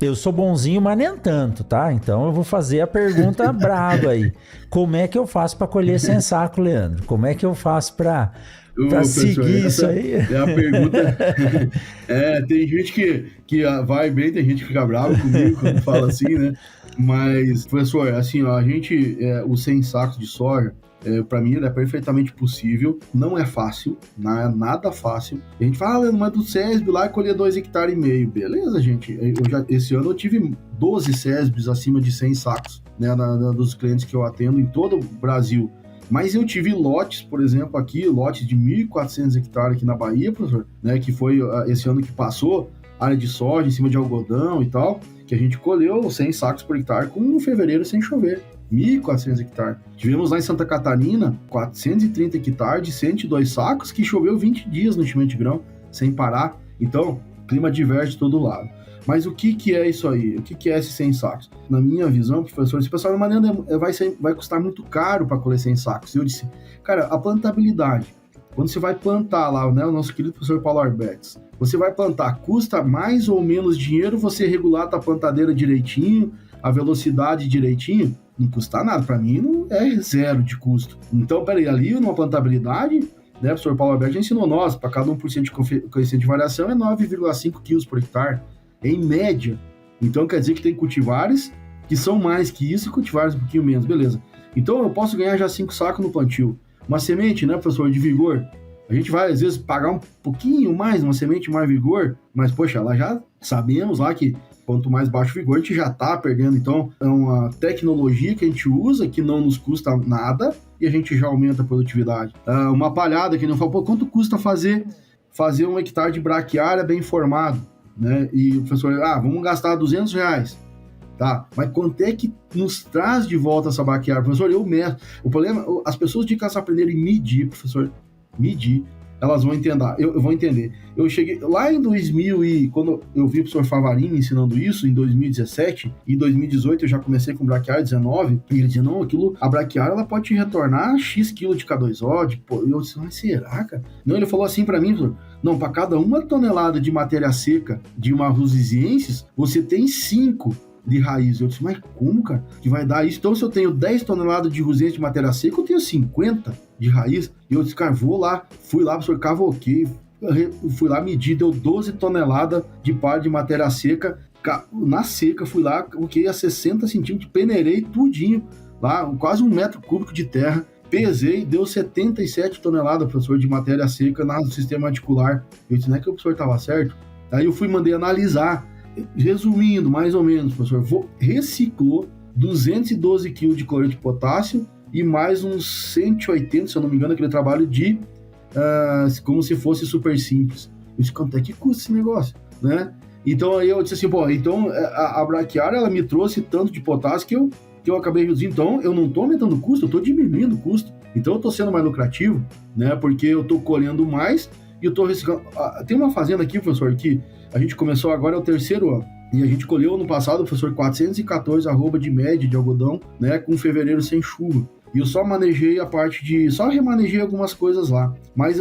Eu sou bonzinho, mas nem tanto, tá? Então eu vou fazer a pergunta braba aí. Como é que eu faço para colher sem saco, Leandro? Como é que eu faço para Ô, professor, seguir isso essa aí? é a pergunta. Tem gente que vai bem, tem gente que fica bravo comigo quando fala assim, né? Mas, professor, assim, ó, o sem sacos de soja, para mim, ele é perfeitamente possível. Não é fácil, não é nada fácil. A gente fala, mas do SESB lá colher 2,5 hectares. Beleza, gente. Esse ano eu tive 12 SESBs acima de 100 sacos, né, dos clientes que eu atendo em todo o Brasil. Mas eu tive lotes, por exemplo, aqui, lotes de 1.400 hectares aqui na Bahia, professor, né, que foi esse ano que passou, área de soja em cima de algodão e tal, que a gente colheu 100 sacos por hectare com fevereiro sem chover. 1.400 hectares. Tivemos lá em Santa Catarina 430 hectares de 102 sacos que choveu 20 dias no enchimento de grão, sem parar. Então, clima diverso de todo lado. Mas o que é isso aí? O que é esses 100 sacos? Na minha visão, professor, esse pessoal vai custar muito caro para colher 100 sacos. Eu disse, cara, a plantabilidade, quando você vai plantar lá, né, o nosso querido professor Paulo Arbetes, você vai plantar, custa mais ou menos dinheiro você regular a tua plantadeira direitinho, a velocidade direitinho? Não custa nada, para mim não é zero de custo. Então, peraí, ali numa plantabilidade, né, o professor Paulo Arbetes já ensinou nós, para cada 1% de coeficiente de variação é 9,5 quilos por hectare, em média. Então quer dizer que tem cultivares que são mais que isso e cultivares um pouquinho menos, beleza. Então eu posso ganhar já 5 sacos no plantio. Uma semente, né, professor, de vigor, a gente vai às vezes pagar um pouquinho mais, uma semente mais vigor, mas poxa, lá já sabemos lá que quanto mais baixo o vigor, a gente já está perdendo. Então é uma tecnologia que a gente usa que não nos custa nada e a gente já aumenta a produtividade. Uma palhada que não fala, pô, quanto custa fazer 1 hectare de braquiária bem formado? Né? E o professor, vamos gastar R$ 200, tá? Mas quanto é que nos traz de volta essa braquiária? Professor, eu meço. O problema, as pessoas de casa aprenderem a medir, professor, medir, elas vão entender. Eu vou entender. Eu cheguei lá em 2000 e quando eu vi o professor Favarini ensinando isso, em 2017, em 2018 eu já comecei com braquiária 19, e ele dizia, não, a braquiária ela pode te retornar X quilo de K2O, eu disse, mas será, cara? Não, ele falou assim para mim, professor, não, para cada 1 tonelada de matéria seca de uma Rusisiensis, você tem 5 de raiz. Eu disse, mas como, cara? Que vai dar isso? Então, se eu tenho 10 toneladas de Rusisiensis de matéria seca, eu tenho 50 de raiz. E eu disse, cara, vou lá. Fui lá, professor, cavoquei, fui lá medir, deu 12 toneladas de palha de matéria seca. Na seca, fui lá, coloquei a 60 centímetros, peneirei tudinho lá, quase 1 metro cúbico de terra. Pesei, deu 77 toneladas, professor, de matéria seca no sistema radicular. Eu disse, não é que o professor estava certo? Aí eu mandei analisar. Resumindo, mais ou menos, professor, reciclou 212 kg de cloreto de potássio e mais uns 180, se eu não me engano, aquele trabalho de como se fosse super simples. Eu disse, quanto é que custa esse negócio? Né? Então aí eu disse assim, então a braquiária ela me trouxe tanto de potássio que eu acabei reduzindo. Então eu não estou aumentando o custo, eu estou diminuindo o custo. Então eu estou sendo mais lucrativo, né? Porque eu estou colhendo mais e eu estou reciclando. Tem uma fazenda aqui, professor, que a gente começou agora, é o 3º ano. E a gente colheu no passado, professor, 414 arroba de média de algodão, né? Com fevereiro sem chuva. E eu só manejei só remanejei algumas coisas lá. Mas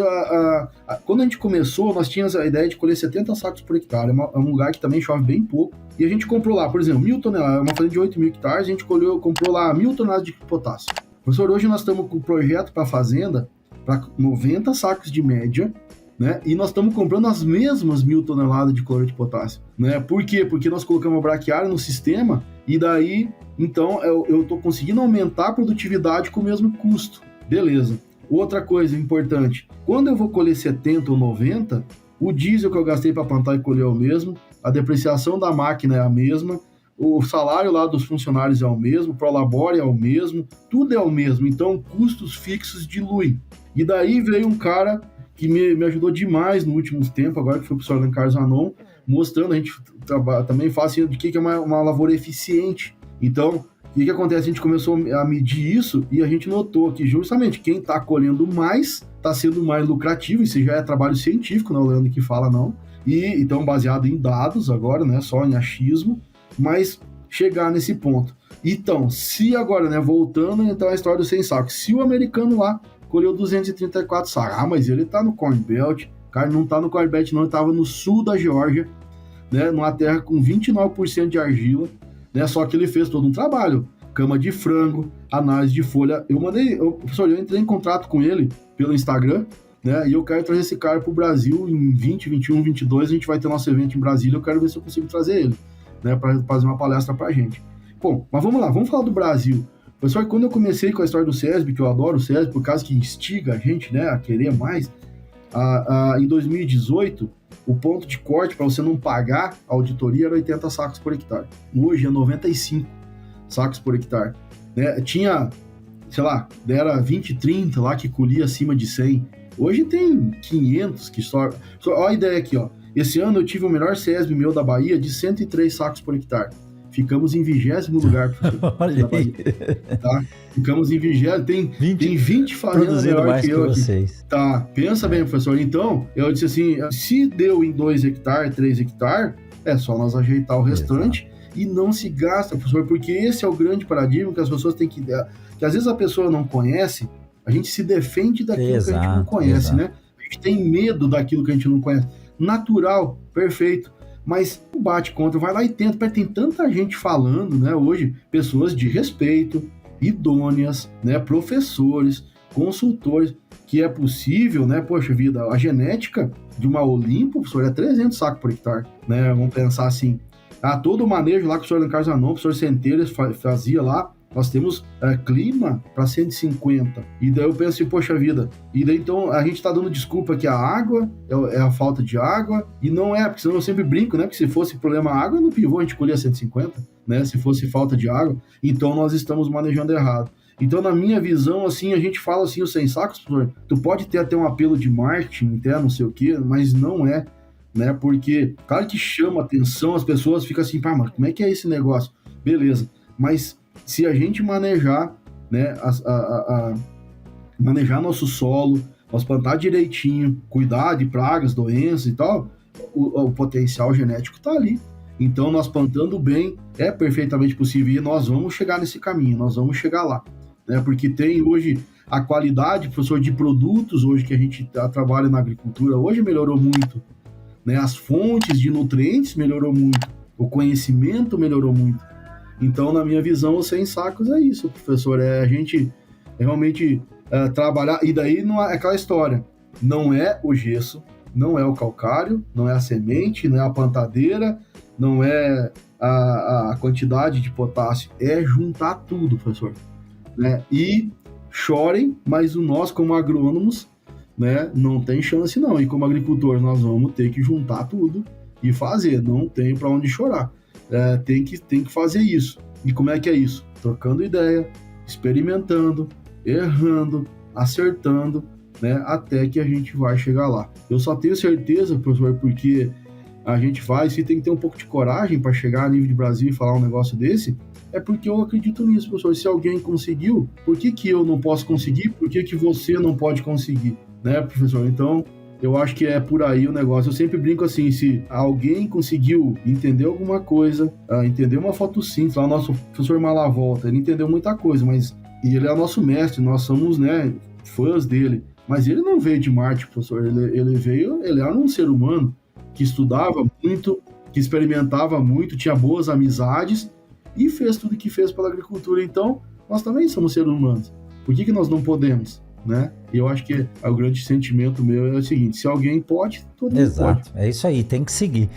quando a gente começou, nós tínhamos a ideia de colher 70 sacos por hectare. É um lugar que também chove bem pouco. E a gente comprou lá, por exemplo, 1.000 toneladas, uma fazenda de 8.000 hectares, a gente comprou lá 1.000 toneladas de potássio. Professor, hoje nós estamos com o projeto para a fazenda para 90 sacos de média, né? E nós estamos comprando as mesmas 1.000 toneladas de cloreto de potássio, né? Por quê? Porque nós colocamos a braquiária no sistema e daí, então, eu estou conseguindo aumentar a produtividade com o mesmo custo. Beleza. Outra coisa importante, quando eu vou colher 70 ou 90, o diesel que eu gastei para plantar e colher é o mesmo, a depreciação da máquina é a mesma, o salário lá dos funcionários é o mesmo, o Prolabore é o mesmo, tudo é o mesmo, então custos fixos diluem. E daí veio um cara que me ajudou demais no último tempo, agora que foi o professor Alencar Zanon, mostrando, a gente também fala assim, de que é uma lavoura eficiente. Então, o que acontece? A gente começou a medir isso e a gente notou que justamente quem está colhendo mais está sendo mais lucrativo, isso já é trabalho científico, não é o Leandro que fala não, e então baseado em dados agora, né, só em achismo, mas chegar nesse ponto. Então, se agora, né, voltando então a história do 100 sacos, se o americano lá colheu 234 sacos, mas ele tá no Corn Belt, cara, não tá no Corn Belt não, ele tava no sul da Geórgia, né, numa terra com 29% de argila, né, só que ele fez todo um trabalho, cama de frango, análise de folha. Professor, eu entrei em contato com ele pelo Instagram, né, e eu quero trazer esse cara para o Brasil em 20, 21, 22, a gente vai ter nosso evento em Brasília, eu quero ver se eu consigo trazer ele, né, para fazer uma palestra para a gente. Bom, mas vamos lá, vamos falar do Brasil. Professor, quando eu comecei com a história do SESB, que eu adoro o SESB, por causa que instiga a gente, né, a querer mais, em 2018, o ponto de corte para você não pagar a auditoria era 80 sacos por hectare. Hoje é 95 sacos por hectare. Né? Tinha, sei lá, era 20, 30 lá que colhia acima de 100. Hoje tem 500 que só... Olha a ideia aqui, ó. Esse ano eu tive o melhor SESB meu da Bahia de 103 sacos por hectare. Ficamos em 20º lugar, professor. Olha aí. Tá? Ficamos em 20º. Tem 20 fazendas melhor que eu aqui. Vocês. Tá, pensa bem, professor. Então, eu disse assim, se deu em 2 hectares, 3 hectares, é só nós ajeitar o restante. Exato. E não se gasta, professor, porque esse é o grande paradigma que as pessoas têm que às vezes a pessoa não conhece, a gente se defende daquilo que a gente não conhece, né? A gente tem medo daquilo que a gente não conhece. Natural, perfeito. Mas bate contra, vai lá e tenta. Tem tanta gente falando, né, hoje, pessoas de respeito, idôneas, né, professores, consultores, que é possível, né, poxa vida, a genética de uma Olimpo, professor, é 300 sacos por hectare, né, vamos pensar assim. Todo o manejo lá que o professor Alencar Zanon, o professor Centelhas fazia lá, nós temos clima para 150. E daí eu penso assim, poxa vida. E daí então a gente está dando desculpa que a água é a falta de água. E não é, porque senão eu sempre brinco, né? Porque se fosse problema água, no pivô a gente colhia 150, né? Se fosse falta de água. Então nós estamos manejando errado. Então, na minha visão, assim, a gente fala assim, o sem sacos, professor, tu pode ter até um apelo de marketing, até não sei o quê, mas não é, né? Porque, claro que chama atenção, as pessoas ficam assim, pá, mas como é que é esse negócio? Beleza, mas se a gente manejar, né, manejar nosso solo, nós plantar direitinho, cuidar de pragas, doenças e tal, o potencial genético está ali. Então, nós plantando bem, é perfeitamente possível e nós vamos chegar nesse caminho, nós vamos chegar lá, né? Porque tem hoje a qualidade, professor, de produtos hoje que a gente trabalha na agricultura, hoje melhorou muito, né? As fontes de nutrientes melhorou muito, o conhecimento melhorou muito. Então, na minha visão, os 100 sacos é isso, professor, é a gente realmente trabalhar, e daí não é aquela história, não é o gesso, não é o calcário, não é a semente, não é a plantadeira, não é a quantidade de potássio, é juntar tudo, professor, né? E chorem, mas nós como agrônomos, né, não tem chance não, e como agricultores nós vamos ter que juntar tudo e fazer, não tem para onde chorar. Tem que fazer isso. E como é que é isso? Trocando ideia, experimentando, errando, acertando, né, até que a gente vai chegar lá. Eu só tenho certeza, professor, porque a gente faz, se tem que ter um pouco de coragem para chegar a nível de Brasil e falar um negócio desse, é porque eu acredito nisso, professor. Se alguém conseguiu, por que eu não posso conseguir? Por que você não pode conseguir? Né, professor? Então, eu acho que é por aí o negócio. Eu sempre brinco assim, se alguém conseguiu entender alguma coisa, entender uma fotossíntese, lá o nosso professor Malavolta, ele entendeu muita coisa, mas e ele é nosso mestre, nós somos, né, fãs dele. Mas ele não veio de Marte, professor, ele era um ser humano que estudava muito, que experimentava muito, tinha boas amizades e fez tudo o que fez pela agricultura. Então, nós também somos seres humanos. Por que nós não podemos? Né? E eu acho que o grande sentimento meu é o seguinte, se alguém pode, todo mundo pode. Exato, é isso aí, tem que seguir.